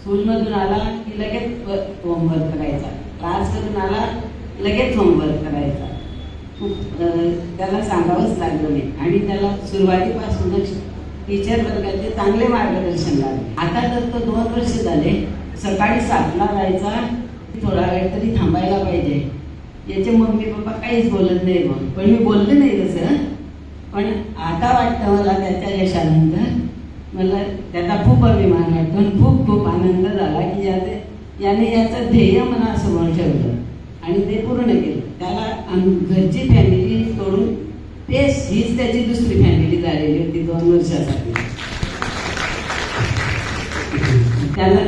स्कूलमधून आला की लगेच होमवर्क करायचा, क्लासमधून आला लगेच होमवर्क करायचा. खूप त्याला सांगावंच लागलं नाही आणि त्याला सुरुवातीपासूनच टीचर वर्गाचे चांगले मार्गदर्शन लागले. आता तर तो 2 वर्ष झाले सकाळी 7ला जायचा, थोडा वेळ तरी थांबायला पाहिजे. याचे मम्मी पप्पा काहीच बोलत नाही मग, पण मी बोलले नाही तसं. पण आता वाटतं मला त्याच्या यशानंतर मला त्याचा खूप अभिमान वाटतो आणि खूप खूप आनंद झाला की याने याचं ध्येय मनासमोर ठेवलं आणि ते पूर्ण केलं. त्याला घरची फॅमिली तोडून हीच त्याची दुसरी फॅमिली झालेली होती 2 वर्षासाठी. त्याला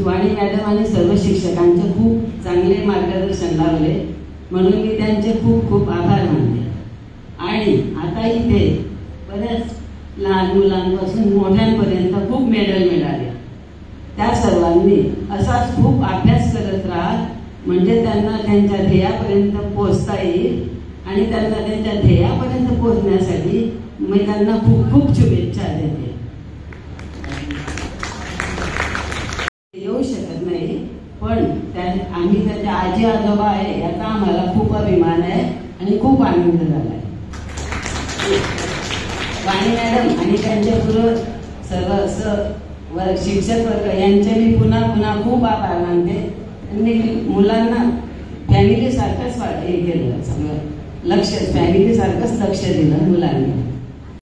वाणी मॅडम आणि सर्व शिक्षकांचे खूप चांगले मार्गदर्शन लावले, म्हणून मी त्यांचे खूप खूप आभार मानते. आणि आता इथे बऱ्याच लहान मुलांपासून मोठ्यांपर्यंत खूप मेडल मिळाले. त्या सर्वांनी असाच खूप अभ्यास करत राहा, म्हणजे त्यांना त्यांच्या ध्येयापर्यंत पोहोचता येईल आणि त्यांना त्यांच्या ध्येयापर्यंत पोहोचण्यासाठी मी त्यांना खूप खूप शुभेच्छा देते. येऊ शकत नाही, पण आम्ही त्याच्या आजी आजोबा आहे याचा आम्हाला खूप अभिमान आहे आणि खूप आनंद झाला आहे. वाणी मॅडम आणि त्यांच्या सर्व शिक्षक वर्ग यांचे मी पुन्हा पुन्हा खूप आभार मानते. त्यांनी मुलांना फॅमिलीसारखंच हे केलं, सगळं लक्ष फॅमिलीसारखंच लक्ष दिलं मुलांनी.